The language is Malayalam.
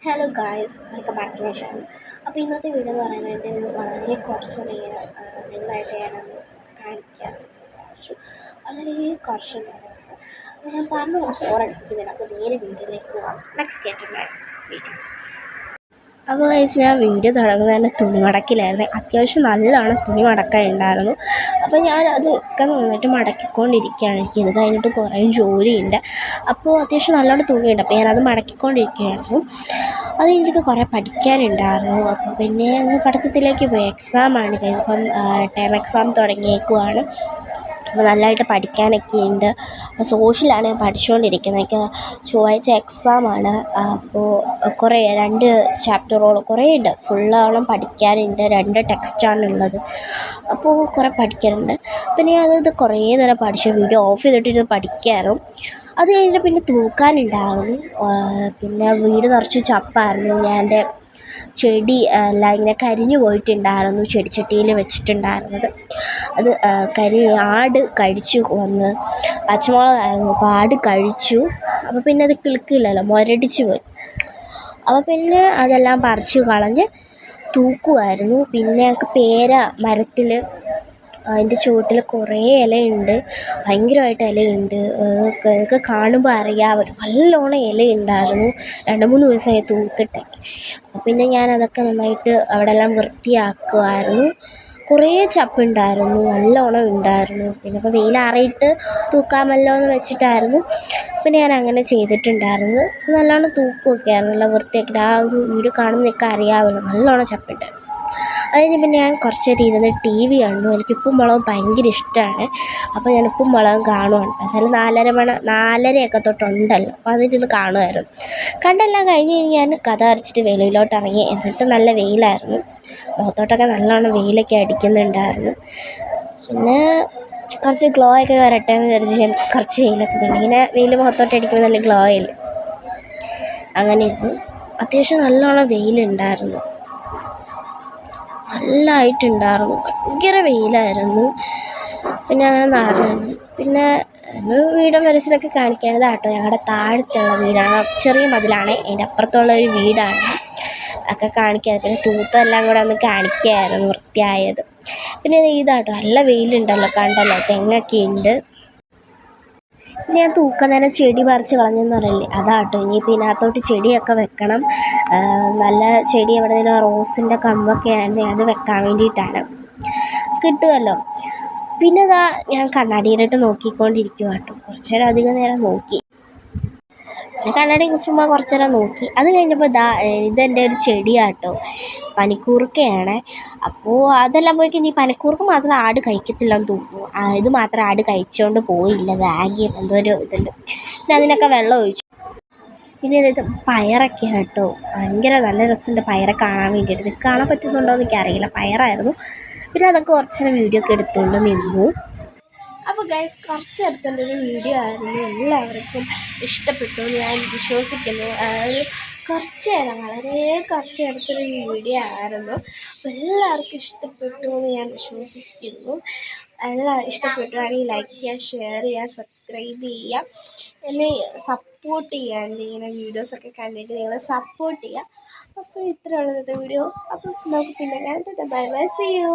Hello guys, welcome back to my channel. അപ്പോൾ ഇന്നത്തെ വീഡിയോ എന്ന് പറയുന്നത് എൻ്റെ വളരെ കുറച്ച് നേരം നിങ്ങളായിട്ട് ഞാനൊന്ന് കാണിക്കാൻ വിചാരിച്ചു. വളരെ കുറച്ച് നേരമാണ്. അപ്പോൾ ഞാൻ പറഞ്ഞു ബോറടിക്കുന്നില്ല. അപ്പോൾ നേരെ വീഡിയോയിലേക്ക് പോകാം. നെക്സ്റ്റ് കേട്ടിട്ടുള്ള വീഡിയോ. അപ്പോൾ ഗൈസ്, ഞാൻ വീഡിയോ തുടങ്ങുന്നത് തന്നെ തുണി മടക്കിലായിരുന്നു. അത്യാവശ്യം നല്ലോണം തുണി മടക്കാനുണ്ടായിരുന്നു. അപ്പോൾ ഞാൻ അതൊക്കെ നന്നായിട്ട് മടക്കിക്കൊണ്ടിരിക്കുകയാണ്. എനിക്ക് ഇത് കഴിഞ്ഞിട്ട് കുറേ ജോലിയുണ്ട്. അപ്പോൾ അത്യാവശ്യം നല്ലോണം തുണിയുണ്ട്. അപ്പോൾ ഞാനത് മടക്കിക്കൊണ്ടിരിക്കുകയായിരുന്നു. അത് കഴിഞ്ഞിട്ട് കുറേ പഠിക്കാനുണ്ടായിരുന്നു. അപ്പോൾ പിന്നെ പഠിത്തത്തിലേക്ക് പോയി. എക്സാമാണ് ഗൈസ്. അപ്പം ടേം എക്സാം തുടങ്ങിയേക്കുവാണ്. അപ്പോൾ നല്ലതായിട്ട് പഠിക്കാനൊക്കെ ഉണ്ട്. അപ്പോൾ സോഷ്യലാണ് ഞാൻ പഠിച്ചുകൊണ്ടിരിക്കുന്നത്. എനിക്ക് ചൊവ്വാഴ്ച എക്സാമാണ്. അപ്പോൾ കുറേ 2 ചാപ്റ്ററോളം കുറേ ഉണ്ട്. ഫുള്ളോളം പഠിക്കാനുണ്ട്. 2 ടെക്സ്റ്റാണുള്ളത്. അപ്പോൾ കുറേ പഠിക്കാനുണ്ട്. പിന്നെ ഞാനത് കുറേ നേരം പഠിച്ചു. വീഡിയോ ഓഫ് ചെയ്തിട്ട് പഠിക്കായിരുന്നു. അത് കഴിഞ്ഞിട്ട് പിന്നെ തൂക്കാനുണ്ടായിരുന്നു. പിന്നെ വീട് നിറച്ച് ചപ്പായിരുന്നു. ഞാൻ എൻ്റെ ചെടി എല്ലാം ഇങ്ങനെ കരിഞ്ഞു പോയിട്ടുണ്ടായിരുന്നു. ചെടിച്ചട്ടിയിൽ വെച്ചിട്ടുണ്ടായിരുന്നത്. അത് ആട് കഴിച്ചു വന്ന്. പച്ചമുളകായിരുന്നു. അപ്പോൾ ആട് കഴിച്ചു. അപ്പോൾ പിന്നെ അത് കിളുക്കില്ലല്ലോ, മുരടിച്ച് പോയി. അപ്പോൾ പിന്നെ അതെല്ലാം പറിച്ച് കളഞ്ഞ് തൂക്കുമായിരുന്നു. പിന്നെ ഞങ്ങൾക്ക് പേര മരത്തിൽ അതിൻ്റെ ചുവട്ടിൽ കുറേ ഇലയുണ്ട്. ഭയങ്കരമായിട്ട് ഇലയുണ്ട്. നിങ്ങൾക്ക് കാണുമ്പോൾ അറിയാം, നല്ലോണം ഇലയുണ്ടായിരുന്നു. 2-3 ദിവസമായി തൂത്തിട്ടൊക്കെ. അപ്പോൾ പിന്നെ ഞാനതൊക്കെ നന്നായിട്ട് അവിടെ എല്ലാം വൃത്തിയാക്കുമായിരുന്നു. കുറേ ചപ്പുണ്ടായിരുന്നു. നല്ലോണം ഉണ്ടായിരുന്നു. പിന്നെ ഇപ്പോൾ വെയിലാറിയിട്ട് തൂക്കാമല്ലോ എന്ന് വെച്ചിട്ടായിരുന്നു പിന്നെ ഞാൻ അങ്ങനെ ചെയ്തിട്ടുണ്ടായിരുന്നു. നല്ലോണം തൂക്കുകയൊക്കെ ആയിരുന്നു. നല്ല വൃത്തിയാക്കിയിട്ട് ആ ഒരു വീഡിയോ കാണുന്നതൊക്കെ അറിയാമല്ലോ, നല്ലോണം ചപ്പുണ്ടായിരുന്നു. അത് കഴിഞ്ഞ് പിന്നെ ഞാൻ കുറച്ച് നേരം ഇരുന്ന് TV കണ്ടു. എനിക്ക് ഉപ്പും മുളകും ഭയങ്കര ഇഷ്ടമാണ്. അപ്പോൾ ഞാൻ ഉപ്പും മുളകും കാണുവാണ്. എന്നാലും 4:30 തൊട്ടുണ്ടല്ലോ. അപ്പോൾ അതിരുന്ന് കാണുമായിരുന്നു. കണ്ടെല്ലാം കഴിഞ്ഞ് ഞാൻ കഥ അടച്ചിട്ട് വെളിയിലോട്ട് ഇറങ്ങി. എന്നിട്ട് നല്ല വെയിലായിരുന്നു. മുഖത്തോട്ടൊക്കെ നല്ലോണം വെയിലൊക്കെ അടിക്കുന്നുണ്ടായിരുന്നു. പിന്നെ കുറച്ച് ഗ്ലോ ഒക്കെ വരട്ടെ എന്ന് വിചാരിച്ച് ഞാൻ കുറച്ച് വെയിലൊക്കെ കണ്ടു. ഇങ്ങനെ വെയിൽ മുഖത്തോട്ട് അടിക്കുമ്പോൾ നല്ല ഗ്ലോ ഇല്ല. അങ്ങനെ ഇരുന്നു. അത്യാവശ്യം നല്ലോണം വെയിലുണ്ടായിരുന്നു. നല്ലതായിട്ടുണ്ടായിരുന്നു. ഭയങ്കര വെയിലായിരുന്നു. പിന്നെ അങ്ങനെ നടന്നു. പിന്നെ വീടും പരിസരമൊക്കെ കാണിക്കാനത് കേട്ടോ. ഞങ്ങളുടെ താഴത്തുള്ള വീടാണ്. ചെറിയ മതിലാണ്. അതിൻ്റെ അപ്പുറത്തുള്ള ഒരു വീടാണ്. ഒക്കെ കാണിക്കാൻ. പിന്നെ തൂത്തെല്ലാം കൂടെ ഒന്ന് കാണിക്കുകയായിരുന്നു, വൃത്തിയായത്. പിന്നെ ഇതാട്ടോ, നല്ല വെയിലുണ്ടല്ലോ, കണ്ടല്ലോ, തെങ്ങൊക്കെ ഉണ്ട്. പിന്നെ ഞാൻ തൂക്കാൻ നേരം ചെടി പറിച്ച് കളഞ്ഞെന്ന് പറയില്ലേ, അതാട്ടോ. ഇനിയിപ്പോൾ ഇതിനകത്തോട്ട് ചെടിയൊക്കെ വെക്കണം. നല്ല ചെടി എവിടെയെങ്കിലും റോസിൻ്റെ കമ്പൊക്കെ ആണെങ്കിൽ അത് വെക്കാൻ വേണ്ടിയിട്ടാണ്. കിട്ടുമല്ലോ. പിന്നെ ഇതാ ഞാൻ കണ്ണാടിയിലിട്ട് നോക്കിക്കൊണ്ടിരിക്കുക കേട്ടോ. കുറച്ച് നേരം അധികം നേരം നോക്കി. പിന്നെ കണ്ണാടി ചുമ്മാ കുറച്ച് നേരം നോക്കി. അത് കഴിഞ്ഞപ്പോൾ ഇതെൻ്റെ ഒരു ചെടിയാട്ടോ, പനിക്കൂർക്കയാണ്. അപ്പോൾ അതെല്ലാം പോയി കഴിഞ്ഞ് ഈ പനിക്കൂർക്ക മാത്രം ആട് കഴിക്കത്തില്ലെന്ന് തോന്നുന്നു. ഇത് മാത്രം ആട് കഴിച്ചുകൊണ്ട് പോയില്ല. വാഗിയും എന്തോ ഒരു ഇതുണ്ട്. പിന്നെ അതിനൊക്കെ വെള്ളം ഒഴിച്ചു. പിന്നെ ഇത് പയറൊക്കെ കേട്ടോ. ഭയങ്കര നല്ല രസമുണ്ട് പയറെ കാണാൻ വേണ്ടിയിട്ട്. ഇത് കാണാൻ പറ്റുന്നുണ്ടോ എന്ന് എനിക്കറിയില്ല. പയറായിരുന്നു. പിന്നെ അതൊക്കെ കുറച്ച് നേരം വീഡിയോ ഒക്കെ എടുത്തുകൊണ്ട് നിന്നു. അപ്പോൾ ഗൈസ്, കുറച്ച് നേരത്തിൻ്റെ ഒരു വീഡിയോ ആയിരുന്നു. എല്ലാവർക്കും ഇഷ്ടപ്പെട്ടു ഞാൻ വിശ്വസിക്കുന്നു. കുറച്ച് നേരം, വളരെ കുറച്ച് നേരത്തൊരു വീഡിയോ ആയിരുന്നു. അപ്പോൾ എല്ലാവർക്കും ഇഷ്ടപ്പെട്ടു എന്ന് ഞാൻ വിശ്വസിക്കുന്നു. എല്ലാവരും ഇഷ്ടപ്പെട്ടുവാണെങ്കിൽ ലൈക്ക് ചെയ്യുക, ഷെയർ ചെയ്യുക, സബ്സ്ക്രൈബ് ചെയ്യുക. എന്നെ സപ്പോർട്ട് ചെയ്യുക. എൻ്റെ ഇങ്ങനെ വീഡിയോസൊക്കെ കണ്ടിട്ട് നിങ്ങൾ സപ്പോർട്ട് ചെയ്യുക. അപ്പോൾ ഇത്രയുള്ള ഇന്നത്തെ വീഡിയോ. അപ്പോൾ നമുക്ക് പിന്നെ കാണാം. Bye bye, see U.